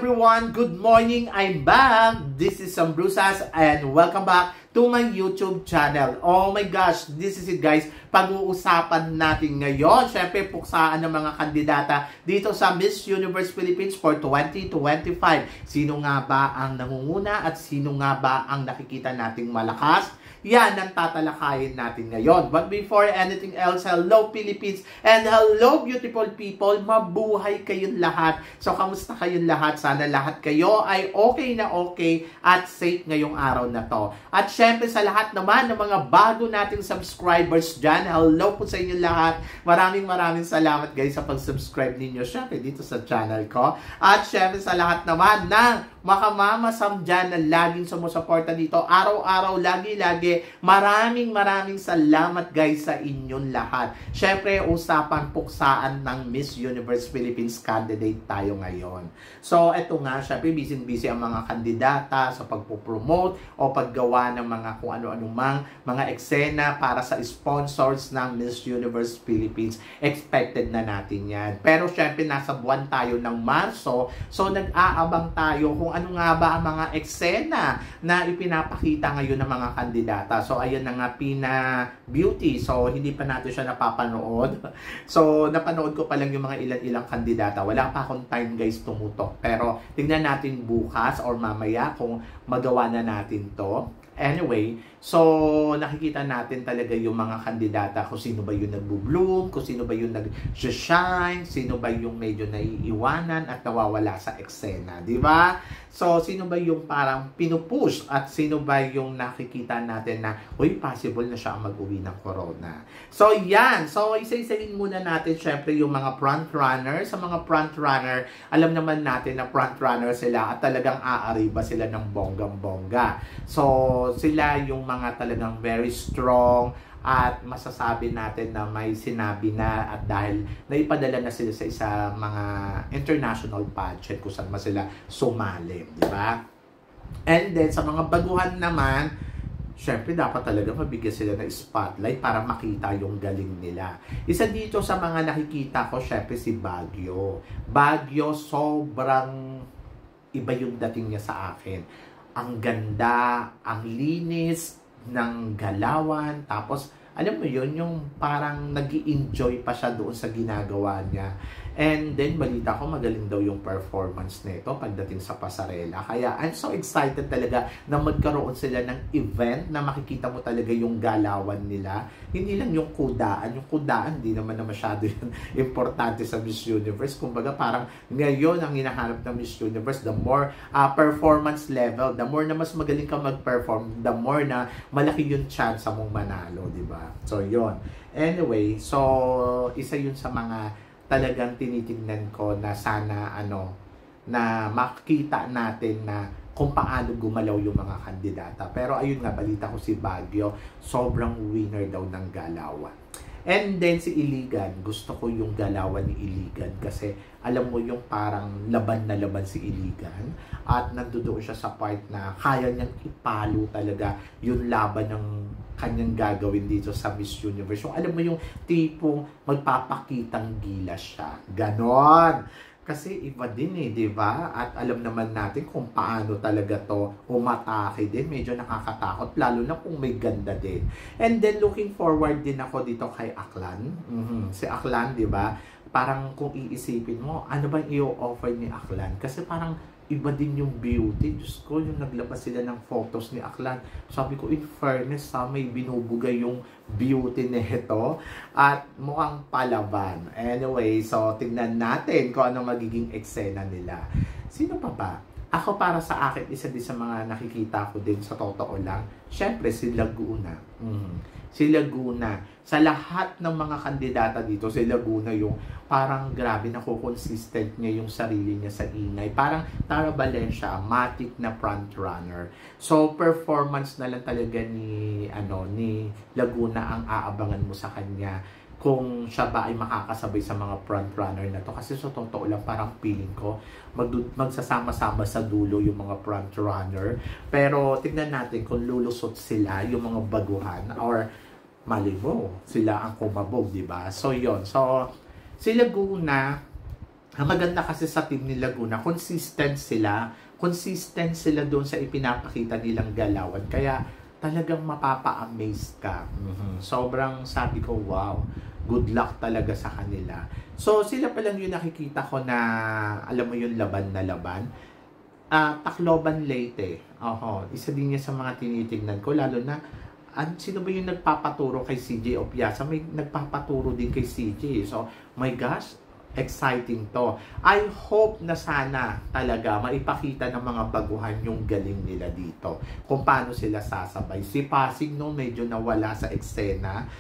everyone! Good morning! I'm back! This is Sambrusas and welcome back to my YouTube channel. Oh my gosh! This is it guys. Pag-uusapan natin ngayon, syempre puksaan ng mga kandidata dito sa Miss Universe Philippines for 2025. Sino nga ba ang nangunguna at sino nga ba ang nakikita nating malakas? Yan ang tatalakayin natin ngayon. But before anything else, hello Philippines and hello beautiful people. Mabuhay kayong lahat. So, kamusta kayong lahat? Sana lahat kayo ay okay na okay at safe ngayong araw na to. At syempre sa lahat naman ng mga bago nating subscribers dyan, hello po sa inyo lahat. Maraming salamat guys sa pag-subscribe ninyo syempre dito sa channel ko. At syempre sa lahat naman ng makamamasam dyan na laging sumusuporta dito araw-araw, lagi-lagi. Maraming salamat guys sa inyong lahat. Syempre, usapan puksaan ng Miss Universe Philippines candidate tayo ngayon. So, eto nga, syempre, busy ang mga kandidata sa pagpupromote o paggawa ng mga kung ano-ano mang mga eksena para sa sponsors ng Miss Universe Philippines. Expected na natin yan. Pero syempre, nasa buwan tayo ng Marso. So, nag-aabang tayo kung ano nga ba ang mga eksena na ipinapakita ngayon ng mga kandidata. So, ayun na nga, Pina Beauty. So, hindi pa natin siya napapanood. So, napanood ko pa lang yung mga ilang kandidata. Wala pa akong time guys tumutok. Pero, tingnan natin bukas or mamaya kung magawa na natin to. Anyway, so nakikita natin talaga yung mga kandidata kung sino ba yung nagbo-bloom, kung sino ba yung nag-shine, sino ba yung medyo naiiwanan at nawawala sa eksena, di ba? So, sino ba yung parang pinupush at sino ba yung nakikita natin na, uy, possible na siya ang mag-uwi ng corona. So, yan. So, isa-isahin muna natin syempre yung mga front-runner. Sa mga front-runner, alam naman natin na front-runner sila at talagang aariba sila ng bonggang-bongga. So, sila yung mga talagang very strong at masasabi natin na may sinabi na at dahil naipadala na sila sa isa mga international pageant kung saan sila sumali, di ba? And then sa mga baguhan naman, syempre dapat talaga mabigyan sila ng spotlight para makita yung galing nila. Isa dito sa mga nakikita ko, syempre si Baguio. Baguio, sobrang iba yung dating niya sa akin. Ang ganda, ang linis ng galawan, tapos alam mo yun, yung parang nag-i-enjoy pa siya doon sa ginagawa niya. And then, balita ko, magaling daw yung performance nito pagdating sa pasarela. Kaya, I'm so excited talaga na magkaroon sila ng event na makikita mo talaga yung galawan nila. Hindi lang yung kudaan. Yung kudaan, hindi naman na masyado yun importante sa Miss Universe. Kumbaga, parang ngayon ang hinahanap ng Miss Universe, the more performance level, the more na mas magaling ka mag-perform, the more na malaki yung chance mong manalo, di ba? So, yun. Anyway, so, isa yun sa mga talagang tinitingnan ko na sana na makita natin na kung paano gumalaw yung mga kandidata. Pero ayun nga, balita ko si Baguio, sobrang winner daw ng galawan. And then si Iligan, gusto ko yung galawan ni Iligan kasi alam mo yung parang laban na laban si Iligan at nandoon siya sa part na kaya niyang ipalo talaga yung laban ng kanyang gagawin dito sa Miss Universe. Yung alam mo yung tipong magpapakitang gilas siya. Ganon. Kasi iba din di ba? At alam naman natin kung paano talaga to umatake din. Medyo nakakatakot, lalo na kung may ganda din. And then looking forward din ako dito kay Aklan. Si Aklan, di ba? Parang kung iisipin mo, ano bang i-offer ni Aklan? Kasi parang iba din yung beauty. Diyos ko, yung naglabas sila ng photos ni Aklan. Sabi ko, in fairness, may binubugay yung beauty nito. At mukhang palaban. Anyway, so tingnan natin kung ano magiging eksena nila. Sino pa ba? Ako para sa akin, isa din sa mga nakikita ko din sa totoo lang, syempre si Laguna. Si Laguna. Sa lahat ng mga kandidata dito, si Laguna yung parang grabe consistent niya yung sarili niya sa ingay. Parang Tara Valencia, matic na front runner. So, performance na lang talaga ni Laguna ang aabangan mo sa kanya kung siya ba ay makakasabay sa mga front runner na to. Kasi sa totoo lang, parang feeling ko, magsasama-sama sa dulo yung mga front runner. Pero tignan natin kung lulusot sila, yung mga baguhan, or mali mo, sila ang kumabog, di ba? So, yon. So, si Laguna, Ang maganda kasi sa team ni Laguna, consistent sila doon sa ipinapakita nilang galawan. Kaya talagang mapapa-amaze ka. Sobrang sabi ko, wow, good luck talaga sa kanila. So sila pa lang yung nakikita ko na, alam mo yung laban na laban. Tacloban Leyte. Isa din niya sa mga tinitingnan ko, lalo na sino ba yung nagpapaturo kay CJ Opiasa? May nagpapaturo din kay CJ. So, my gosh, exciting to. I hope na sana talaga maipakita ng mga baguhan yung galing nila dito. Kung paano sila sasabay. Si Pasig no, medyo nawala sa eksena.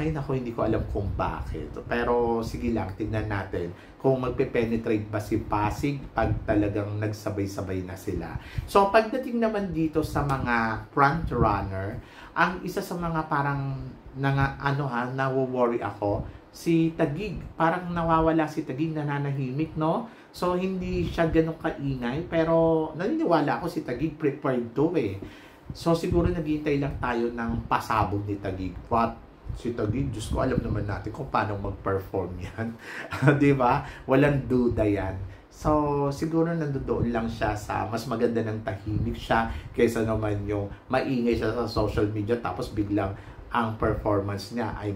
Hay nako, hindi ko alam kung bakit. Pero sige lang, tingnan natin kung magpe-penetrate ba si Pasig pag talagang nagsabay-sabay na sila. So pagdating naman dito sa mga front runner, ang isa sa mga parang nawo-worry ako, si Taguig. Parang nawawala si Taguig, nananahimik, no? So hindi siya ganun kaingay, pero naniniwala ako si Taguig prepared to eh. So siguro naghihintay lang tayo ng pasabog ni Taguig. But si Taguig, Diyos ko, alam naman natin kung paano mag-perform yan. Di ba? Walang duda yan. So, siguro nandoon lang siya sa mas maganda ng tahimik siya kaysa naman yung maingay siya sa social media tapos biglang ang performance niya ay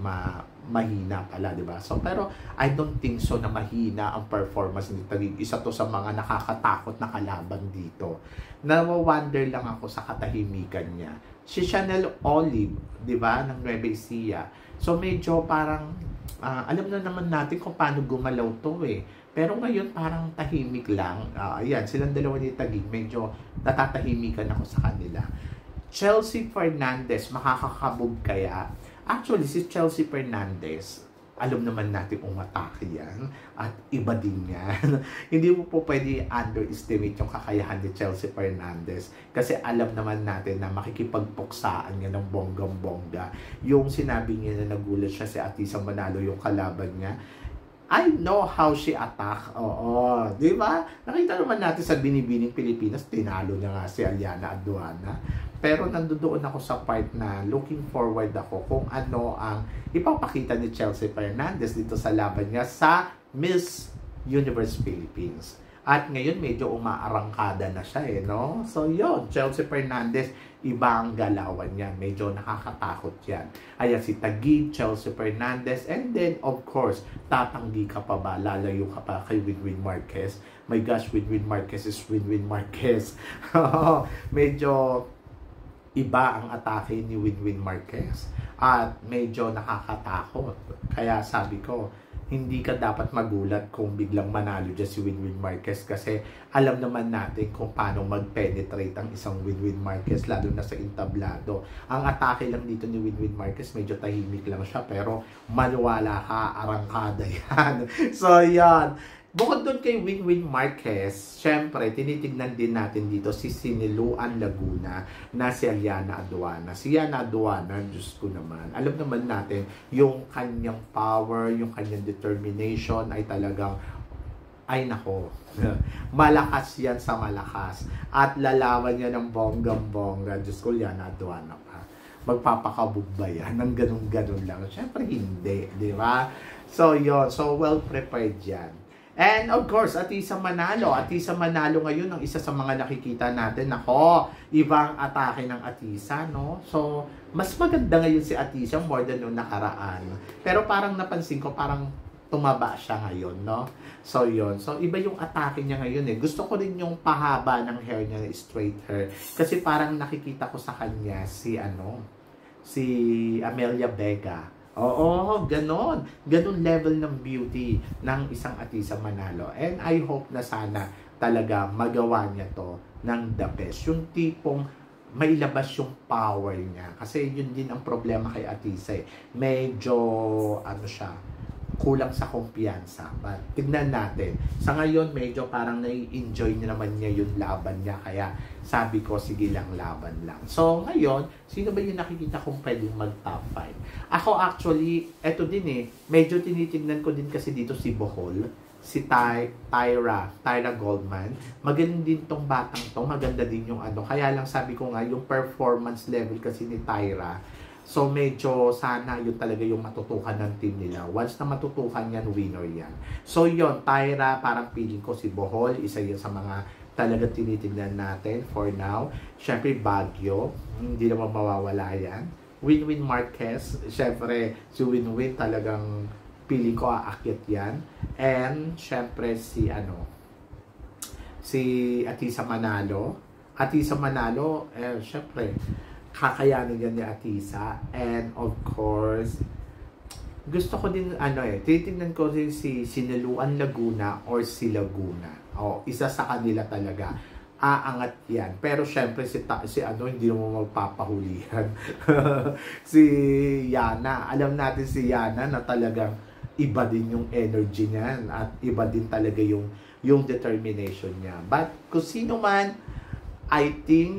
mahina pala, di ba? So, pero I don't think so na mahina ang performance ni Taguig. Isa to sa mga nakakatakot na kalaban dito. Nawa-wonder lang ako sa katahimikan niya. Si Chanel Olive, di ba, ng Nueva Ecija. So, medyo parang, alam na naman natin kung paano gumalaw to eh. Pero ngayon, parang tahimik lang. Ayan, silang dalawa ni Taguig, medyo natatahimikan ako sa kanila. Chelsea Fernandez, makakakabog kaya? Actually, si Chelsea Fernandez, alam naman natin umatake yan at iba din yan. Hindi mo po pwede underestimate yung kakayahan ni Chelsea Fernandez kasi alam naman natin na makikipagpuksaan niya ng bonggang-bongga. Yung sinabi niya na nagulat siya si Atisa Manalo yung kalaban niya, I know how she attack. Oo, di ba? Nakita naman natin sa Binibining Pilipinas, tinalo niya nga si Aliana Aduana. Pero nandoon ako sa part na looking forward ako kung ano ang ipapakita ni Chelsea Fernandez dito sa laban niya sa Miss Universe Philippines. At ngayon medyo umaarangkada na siya eh, no? So yun, Chelsea Fernandez, iba ang galawan niya. Medyo nakakatakot yan. Ayan si Taguig, Chelsea Fernandez, and then of course, tatanggi ka pa ba? Lalayo ka pa kay Winwin Marquez? My gosh, Winwin Marquez is Winwin Marquez. Medyo iba ang atake ni Winwin Marquez. At medyo nakakatakot. Kaya sabi ko, hindi ka dapat magulat kung biglang manalo dyan si Winwin Marquez kasi alam naman natin kung paano mag-penetrate ang isang Winwin Marquez lalo na sa entablado. Ang atake lang dito ni Winwin Marquez, medyo tahimik lang siya pero maniwala ka, arangkada yan. So yan. Bukod doon kay Winwin Marquez, syempre, tinitignan din natin dito si Siniluan Laguna na si Aliana Aduana. Si Aliana Aduana, Diyos ko naman, alam naman natin yung kanyang power, yung kanyang determination ay talagang, ay nako, malakas yan sa malakas. At lalawan niya ng bonggang-bongga. Diyos ko, Aliana Aduana pa. Magpapakabog ba yan? Nang ganun-ganun lang. Syempre, hindi. Di ba? So, yun. So, well prepared yan. And of course, Atisa Manalo. Atisa Manalo ngayon ang isa sa mga nakikita natin. Nako, ibang atake ng Atisa, no? So, mas maganda ngayon si Atisa more than nung nakaraan. Pero parang napansin ko, parang tumaba siya ngayon, no? So, yun. So, iba yung atake niya ngayon eh. Gusto ko rin yung pahaba ng hair niya, straight hair. Kasi parang nakikita ko sa kanya si Amelia Vega. Oo, ganon. Ganon level ng beauty ng isang Atisa Manalo. And I hope na sana talaga magawa niya to ng the best. Yung tipong mailabas yung power niya. Kasi yun din ang problema kay Atisa eh. Medyo, kulang sa kumpiyansa. But tignan natin. Sa ngayon, medyo parang nai-enjoy niya naman niya yung laban niya. Kaya sabi ko, sige lang, laban lang. So ngayon, sino ba yung nakikita kong pwedeng mag-top 5? Ako actually, eto din eh. Medyo tinitignan ko din kasi dito si Bohol. Si Tyra Goldman. Magaling din tong batang to. Maganda din yung ano. Kaya lang sabi ko nga, yung performance level kasi ni Tyra, So medyo sana yun talaga yung matutukan ng team nila. Once na matutukan yan, winner yan. So yun, Tyra, parang feeling ko si Bohol, isa yan sa mga talaga tinitingnan natin for now. Syempre Baguio, hindi naman mawawala yan. Winwin Marquez, syempre si Winwin talagang feeling ko aakyat yan. And syempre si Atisa Manalo. Atisa Manalo, syempre kakayanin yan ni Atisa. And of course, gusto ko din titingnan ko din si Sinaluan Laguna or si Laguna. Isa sa kanila talaga. Aangat yan. Pero syempre hindi mo magpapahulihan. Si Yana. Alam natin si Yana na talagang iba din yung energy niyan at iba din talaga yung determination niya. But kung sino man, I think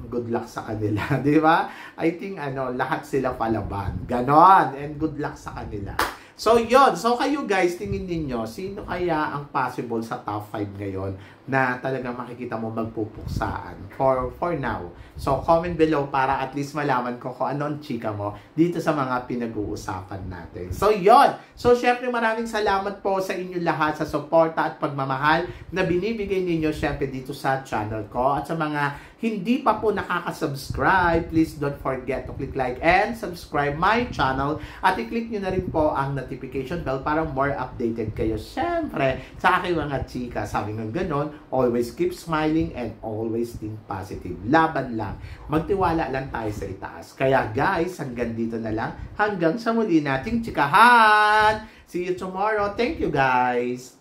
good luck sa kanila, di ba? I think lahat sila palaban. Ganon. And good luck sa kanila. So, yon. So, kayo guys, tingin ninyo, sino kaya ang possible sa top 5 ngayon na talagang makikita mo magpupuksaan for now? So, comment below para at least malaman ko kung ano ang chika mo dito sa mga pinag-uusapan natin. So, yon. So, syempre maraming salamat po sa inyo lahat sa suporta at pagmamahal na binibigay ninyo syempre dito sa channel ko. At sa mga hindi pa po nakaka-subscribe, please don't forget to click like and subscribe my channel. At i-click nyo na rin po ang notification bell para more updated kayo. Siyempre, sa aking mga chika, sabi ng ganon, always keep smiling and always think positive. Laban lang. Magtiwala lang tayo sa itaas. Kaya guys, hanggang dito na lang. Hanggang sa muli nating chikahan. See you tomorrow. Thank you guys.